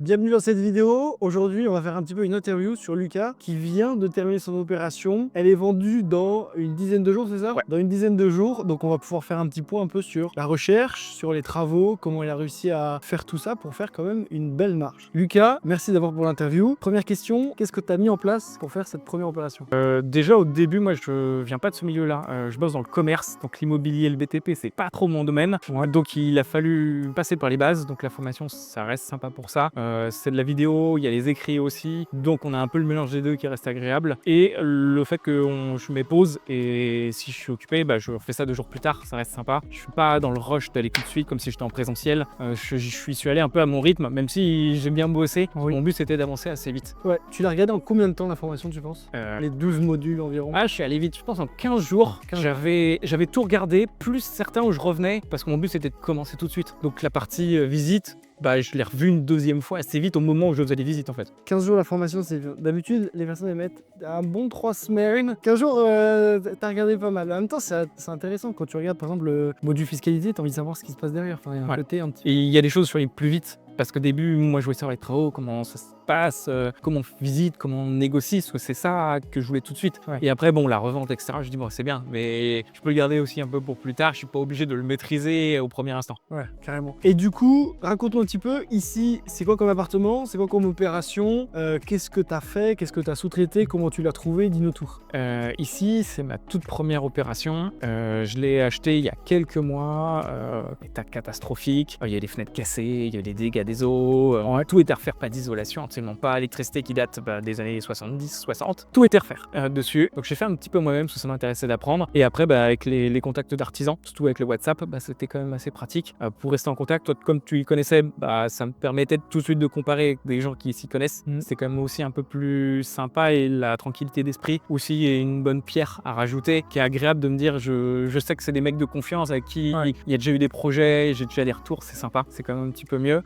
Bienvenue dans cette vidéo. Aujourd'hui, on va faire un petit peu une interview sur Lucas qui vient de terminer son opération. Elle est vendue dans une dizaine de jours, c'est ça? Ouais. Dans une dizaine de jours. Donc, on va pouvoir faire un petit point un peu sur la recherche, sur les travaux, comment il a réussi à faire tout ça pour faire quand même une belle marge. Lucas, merci d'abord pour l'interview. Première question, qu'est-ce que tu as mis en place pour faire cette première opération? Déjà au début, moi je viens pas de ce milieu-là. Je bosse dans le commerce, donc l'immobilier, le BTP, c'est pas trop mon domaine. Ouais. Donc il a fallu passer par les bases. Donc la formation, ça reste sympa pour ça. C'est de la vidéo, il y a les écrits aussi. Donc on a un peu le mélange des deux qui reste agréable. Et le fait que je mets pause et si je suis occupé, je refais ça 2 jours plus tard, ça reste sympa. Je suis pas dans le rush d'aller tout de suite comme si j'étais en présentiel. Je suis allé un peu à mon rythme, même si j'aime bien bosser. Oui. Mon but c'était d'avancer assez vite. Ouais. Tu l'as regardé en combien de temps la formation, tu penses? Les 12 modules environ. Je suis allé vite, je pense en 15 jours. J'avais tout regardé, plus certains où je revenais, parce que mon but c'était de commencer tout de suite. Donc la partie visite, je l'ai revue une deuxième fois assez vite au moment où je faisais les visites en fait. 15 jours la formation, c'est bien. D'habitude, les personnes elles mettent un bon 3 semaines. 15 jours, t'as regardé pas mal. En même temps, c'est intéressant quand tu regardes par exemple le module fiscalité, t'as envie de savoir ce qui se passe derrière. Enfin, il y a un côté un petit... Et il y a des choses sur les plus vite. Parce qu'au début, moi je voulais savoir les travaux, comment ça se passe, comment on visite, comment on négocie, parce que c'est ça que je voulais tout de suite. Ouais. Et après, la revente, etc., je dis bon, c'est bien, mais je peux le garder aussi un peu pour plus tard, je suis pas obligé de le maîtriser au premier instant. Ouais, carrément. Et du coup, raconte-moi un petit peu, ici, c'est quoi comme appartement? C'est quoi comme opération? Qu'est-ce que t'as fait? Qu'est-ce que t'as sous-traité? Comment tu l'as trouvé? Dis-nous tout. Ici, c'est ma toute première opération. Je l'ai acheté il y a quelques mois. État catastrophique. Il y a des fenêtres cassées, il y a des dégâts des eaux. Tout est à refaire, pas d'isolation, absolument pas. L'électricité qui date des années 70, 60. Tout est à refaire dessus. Donc j'ai fait un petit peu moi-même parce que ça m'intéressait d'apprendre. Et après, avec les contacts d'artisans, surtout avec le WhatsApp, c'était quand même assez pratique pour rester en contact. Toi, comme tu y connaissais, ça me permettait tout de suite de comparer avec des gens qui s'y connaissent. C'est quand même aussi un peu plus sympa et la tranquillité d'esprit aussi est une bonne pierre à rajouter qui est agréable de me dire je sais que c'est des mecs de confiance avec qui il y a déjà eu des projets, j'ai déjà des retours, c'est sympa, c'est quand même un petit peu mieux.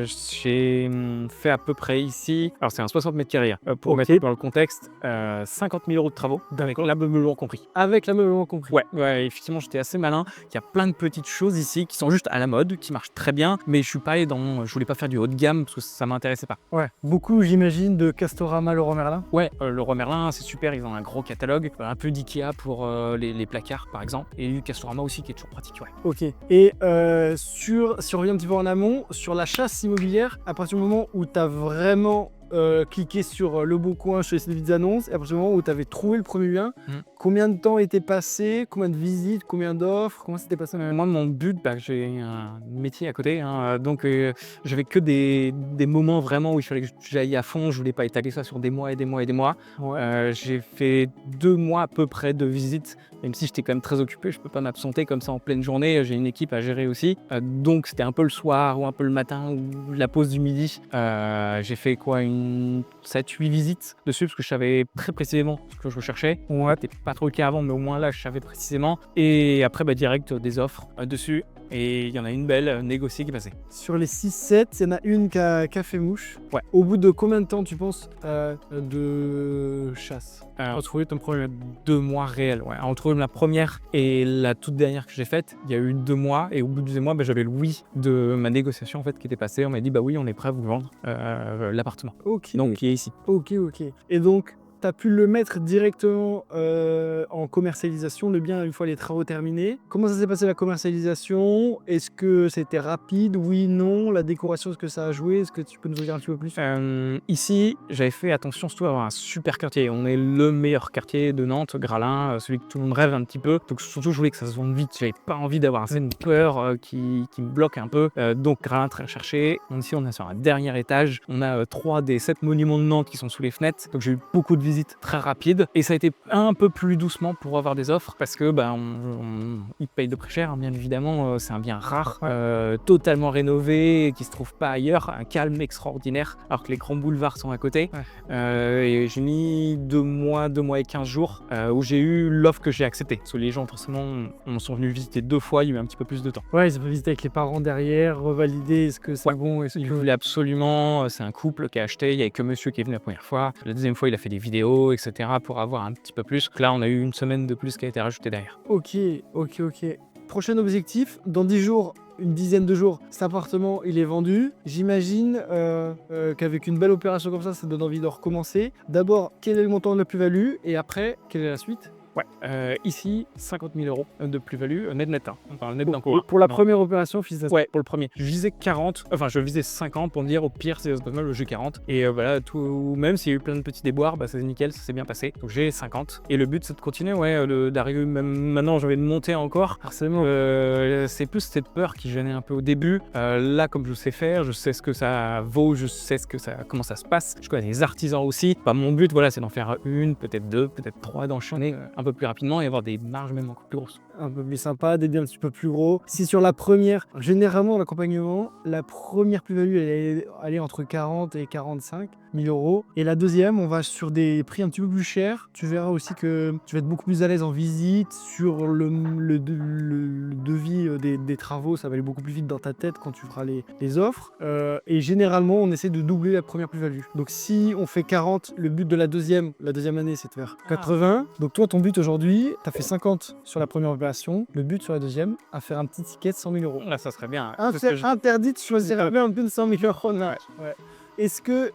J'ai fait à peu près ici, alors c'est un 60 mètres carrés pour mettre dans le contexte, 50 000 € de travaux avec l'ameublement compris. Avec l'ameublement compris. Ouais, effectivement j'étais assez malin, il y a plein de petites choses ici qui sont juste à la mode, qui marchent très bien, mais je voulais pas faire du haut de gamme parce que ça m'intéressait pas. Ouais, beaucoup j'imagine de Castorama, Leroy Merlin. Ouais, Leroy Merlin c'est super, ils ont un gros catalogue, un peu d'Ikea pour les placards par exemple, et Castorama aussi qui est toujours pratique, ouais. Ok. Et si on revient un petit peu en amont, sur la chasse immobilière, à partir du moment où tu as vraiment cliqué sur le Bon Coin, chez ces petites annonces, et à partir du moment où tu avais trouvé le premier bien, combien de temps était passé, combien de visites, combien d'offres, comment c'était passé? Moi, mon but, j'ai un métier à côté, donc j'avais que des moments vraiment où il fallait que j'aille à fond, je voulais pas étaler ça sur des mois et des mois et des mois. J'ai fait 2 mois à peu près de visites, même si j'étais quand même très occupé, je peux pas m'absenter comme ça en pleine journée, j'ai une équipe à gérer aussi, donc c'était un peu le soir ou un peu le matin ou la pause du midi. J'ai fait une 7-8 visites dessus parce que je savais très précisément ce que je recherchais. C'était pas trop le cas avant, mais au moins là je savais précisément. Et après direct des offres dessus. Et il y en a une belle négociée qui passait. Sur les 6-7, il y en a une qui a fait mouche. Ouais. Au bout de combien de temps tu penses de chasse? Retrouver ton premier 2 mois réels. Ouais. Entre la première et la toute dernière que j'ai faite, il y a eu 2 mois. Et au bout du 2 mois, j'avais le oui de ma négociation en fait, qui était passée. On m'a dit oui, on est prêt à vous vendre l'appartement. Ok. Donc qui est ici. Ok. Et donc, tu as pu le mettre directement en commercialisation, le bien, une fois les travaux terminés. Comment ça s'est passé la commercialisation? Est-ce que c'était rapide? Oui, non? La décoration, est-ce que ça a joué? Est-ce que tu peux nous en dire un petit peu plus? Ici, j'avais fait attention surtout à avoir un super quartier. On est le meilleur quartier de Nantes, Gralin, celui que tout le monde rêve un petit peu. Donc surtout, je voulais que ça se vende vite. J'avais pas envie d'avoir une peur qui me bloque un peu. Donc Gralin, très recherché. Ici, on est sur un dernier étage. On a 3 des 7 monuments de Nantes qui sont sous les fenêtres. Donc j'ai eu beaucoup de visites très rapides et ça a été un peu plus doucement pour avoir des offres parce que ils payent de très cher, bien évidemment. C'est un bien rare, totalement rénové, qui se trouve pas ailleurs, un calme extraordinaire alors que les grands boulevards sont à côté. Et j'ai mis 2 mois et 15 jours où j'ai eu l'offre que j'ai acceptée parce que les gens forcément sont venus visiter 2 fois, il y a eu un petit peu plus de temps. Ouais, ils ont visité avec les parents derrière, revalider est-ce que c'est bon, est-ce Il que... voulait absolument, c'est un couple qui a acheté, il n'y avait que monsieur qui est venu la première fois. La deuxième fois, il a fait des vidéos, etc. pour avoir un petit peu plus. Là, on a eu 1 semaine de plus qui a été rajoutée derrière. Ok. Prochain objectif, dans 10 jours, une dizaine de jours, cet appartement, il est vendu. J'imagine qu'avec une belle opération comme ça donne envie de recommencer. D'abord, quel est le montant de la plus-value et après, quelle est la suite? Ouais, ici, 50 000 euros de plus-value net, hein. Enfin, net d'un coup. Pour la première opération, fils de... Ouais, pour le premier. Je visais 40, enfin je visais 50 pour me dire au pire c'est pas mal, j'ai 40. Et voilà, tout, même s'il y a eu plein de petits déboires, bah c'est nickel, ça s'est bien passé. Donc j'ai 50. Et le but c'est de continuer, d'arriver même maintenant, j'ai envie de monter encore. Forcément. C'est plus cette peur qui gênait un peu au début. Là, comme je sais faire, je sais ce que ça vaut, je sais comment ça se passe. Je connais les artisans aussi. Bah, mon but, voilà, c'est d'en faire une, peut-être deux, peut-être trois, d'enchaîner un peu plus rapidement et avoir des marges même encore plus grosses. Un peu plus sympa, des biens un petit peu plus gros. Si sur la première, généralement l'accompagnement, la première plus-value elle est allée entre 40 et 45 000 euros. Et la deuxième, on va sur des prix un petit peu plus chers. Tu verras aussi que tu vas être beaucoup plus à l'aise en visite. Sur le devis des travaux, ça va aller beaucoup plus vite dans ta tête quand tu feras les offres. Et généralement, on essaie de doubler la première plus-value. Donc si on fait 40, le but de la deuxième année, c'est de faire 80. Donc toi, ton but aujourd'hui, tu as fait 50 sur la première opération. Le but sur la deuxième, à faire un petit ticket de 100 000 euros. Là, ça serait bien. Interdit de choisir un peu de 100 000 euros. Ouais. Est-ce que...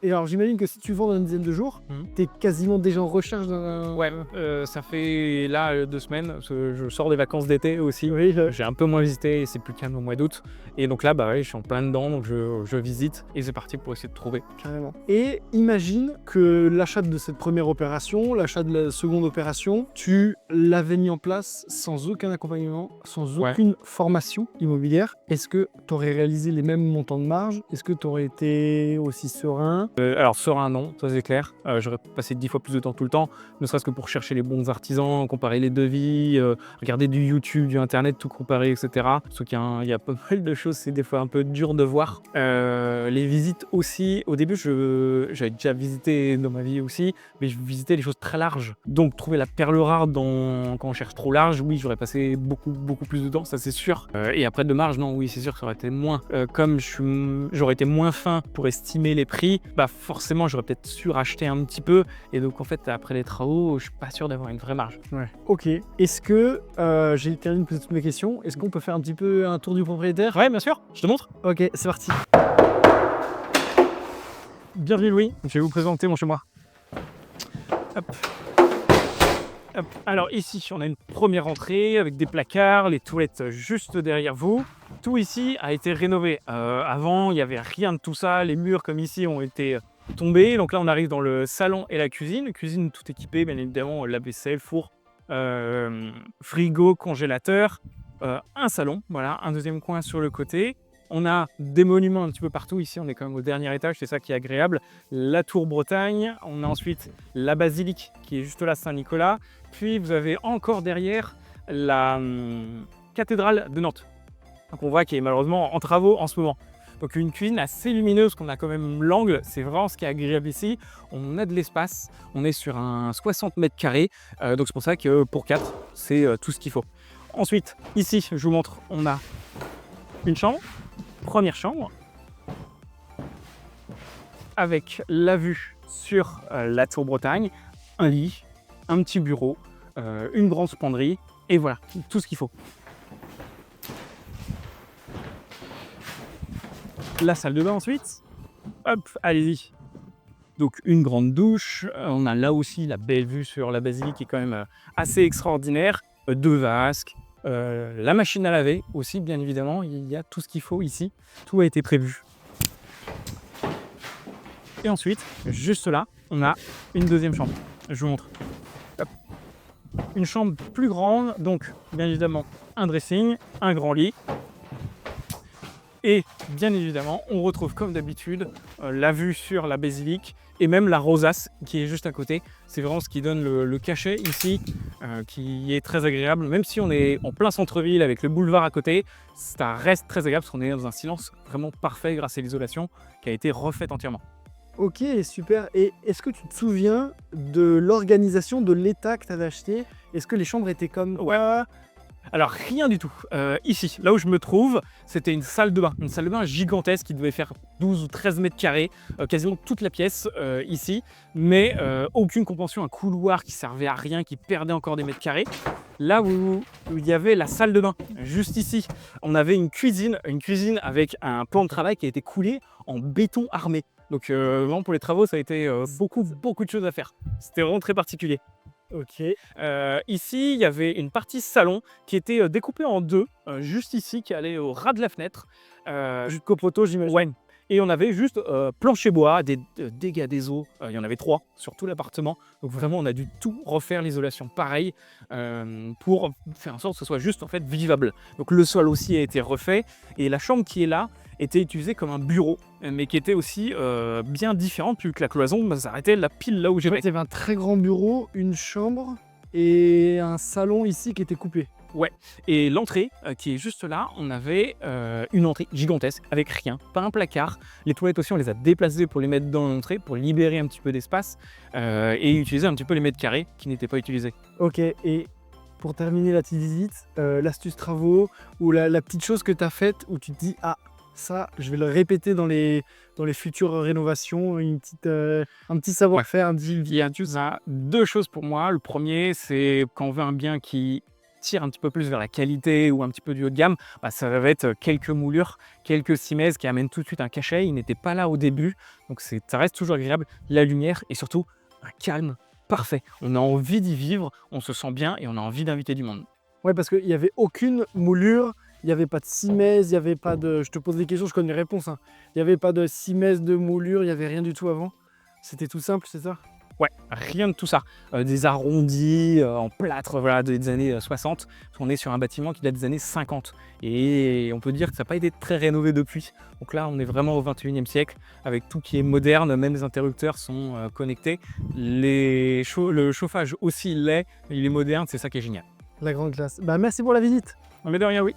et alors j'imagine que si tu vends dans une dizaine de jours, t'es quasiment déjà en recherche d'un... Ouais, ça fait là 2 semaines, parce que je sors des vacances d'été aussi. Oui, J'ai un peu moins visité et c'est plus calme au mois d'août. Et donc là, bah ouais, je suis en plein dedans, donc je visite et c'est parti pour essayer de trouver. Carrément. Et imagine que l'achat de cette première opération, l'achat de la seconde opération, tu l'avais mis en place sans aucun accompagnement, sans aucune formation immobilière. Est-ce que tu aurais réalisé les mêmes montants de marge? Est-ce que tu aurais été aussi serein? Alors serein non, ça c'est clair. J'aurais passé 10 fois plus de temps tout le temps, ne serait-ce que pour chercher les bons artisans, comparer les devis, regarder du YouTube, du internet, tout comparer, etc. Sauf qu'il y a pas mal de choses, c'est des fois un peu dur de voir. Les visites aussi, au début j'avais déjà visité dans ma vie aussi, mais je visitais des choses très larges. Donc trouver la perle rare quand on cherche trop large, oui j'aurais passé beaucoup plus de temps, ça c'est sûr. Et après de marge, non, oui c'est sûr que ça aurait été moins. Comme j'aurais été moins fin pour estimer les prix, bah forcément j'aurais peut-être su racheter un petit peu et donc en fait après les travaux je suis pas sûr d'avoir une vraie marge. Ouais. Ok. Est-ce que j'ai terminé de poser toutes mes questions, est-ce qu'on peut faire un petit peu un tour du propriétaire? Ouais bien sûr, je te montre. Ok, c'est parti. Bienvenue Louis, je vais vous présenter mon chez moi. Hop. Hop. Alors ici on a une première entrée avec des placards, les toilettes juste derrière vous. Tout ici a été rénové. Avant il n'y avait rien de tout ça, les murs comme ici ont été tombés. Donc là on arrive dans le salon et la cuisine. Cuisine tout équipée, bien évidemment, lave-vaisselle, four, frigo, congélateur, un salon, voilà, un deuxième coin sur le côté. On a des monuments un petit peu partout. Ici, on est quand même au dernier étage, c'est ça qui est agréable. La tour Bretagne. On a ensuite la basilique qui est juste là, Saint-Nicolas. Puis vous avez encore derrière la cathédrale de Nantes. Donc on voit qu'elle est malheureusement en travaux en ce moment. Donc une cuisine assez lumineuse, qu'on a quand même l'angle, c'est vraiment ce qui est agréable ici. On a de l'espace, on est sur un 60 mètres carrés. Donc c'est pour ça que pour 4, c'est tout ce qu'il faut. Ensuite, ici, je vous montre, on a une chambre. Première chambre avec la vue sur la tour Bretagne, un lit, un petit bureau, une grande penderie et voilà, tout ce qu'il faut. La salle de bain ensuite, hop, allez-y. Donc une grande douche, on a là aussi la belle vue sur la basilique qui est quand même assez extraordinaire, 2 vasques. La machine à laver aussi, bien évidemment, il y a tout ce qu'il faut ici, tout a été prévu. Et ensuite, juste là, on a une deuxième chambre. Je vous montre. Hop. Une chambre plus grande, donc bien évidemment un dressing, un grand lit. Et bien évidemment, on retrouve comme d'habitude la vue sur la basilique et même la rosace qui est juste à côté. C'est vraiment ce qui donne le cachet ici, qui est très agréable. Même si on est en plein centre-ville avec le boulevard à côté, ça reste très agréable parce qu'on est dans un silence vraiment parfait grâce à l'isolation qui a été refaite entièrement. Ok, super. Et est-ce que tu te souviens de l'organisation de l'état que tu avais acheté? Est-ce que les chambres étaient comme... Ouais. Alors rien du tout. Ici, là où je me trouve, c'était une salle de bain gigantesque qui devait faire 12 ou 13 mètres carrés, quasiment toute la pièce ici, mais aucune contention, un couloir qui servait à rien, qui perdait encore des mètres carrés. Là où il y avait la salle de bain, juste ici, on avait une cuisine avec un plan de travail qui a été coulé en béton armé. Donc vraiment pour les travaux, ça a été beaucoup de choses à faire. C'était vraiment très particulier. Ok. Ici, il y avait une partie salon qui était découpée en deux, juste ici, qui allait au ras de la fenêtre. Jusqu'au poteau, j'imagine. Ouais. Et on avait juste plancher bois, des dégâts des eaux. Il y en avait 3 sur tout l'appartement. Donc vraiment, on a dû tout refaire l'isolation pareil pour faire en sorte que ce soit juste en fait vivable. Donc le sol aussi a été refait et la chambre qui est là était utilisée comme un bureau, mais qui était aussi bien différente puisque la cloison s'arrêtait la pile là où Il j'étais. y avait un très grand bureau, une chambre et un salon ici qui était coupé. Et l'entrée qui est juste là, on avait une entrée gigantesque avec rien, pas un placard. Les toilettes aussi, on les a déplacées pour les mettre dans l'entrée, pour libérer un petit peu d'espace et utiliser un petit peu les mètres carrés qui n'étaient pas utilisés. Ok, et pour terminer la petite visite, l'astuce travaux ou la petite chose que tu as faite où tu te dis ah ça je vais le répéter dans les futures rénovations, un petit savoir-faire, un petit... Il y a deux choses pour moi. Le premier, c'est quand on veut un bien qui tire un petit peu plus vers la qualité ou un petit peu du haut de gamme, ça va être quelques moulures, quelques cimaises qui amènent tout de suite un cachet. Ils n'étaient pas là au début, donc ça reste toujours agréable. La lumière et surtout un calme parfait. On a envie d'y vivre, on se sent bien et on a envie d'inviter du monde. Ouais, parce qu'il n'y avait aucune moulure, il n'y avait pas de cimaise, il n'y avait pas de... Je te pose des questions, je connais les réponses. Hein. Il n'y avait pas de cimaise, de moulure, il n'y avait rien du tout avant. C'était tout simple, c'est ça? Ouais, rien de tout ça. Des arrondis en plâtre voilà, des années 60. On est sur un bâtiment qui date des années 50. Et on peut dire que ça n'a pas été très rénové depuis. Donc là, on est vraiment au 21e siècle, avec tout qui est moderne, même les interrupteurs sont connectés. Le chauffage aussi l'est, il est moderne, c'est ça qui est génial. La grande classe. Bah merci pour la visite. Mais de rien, oui.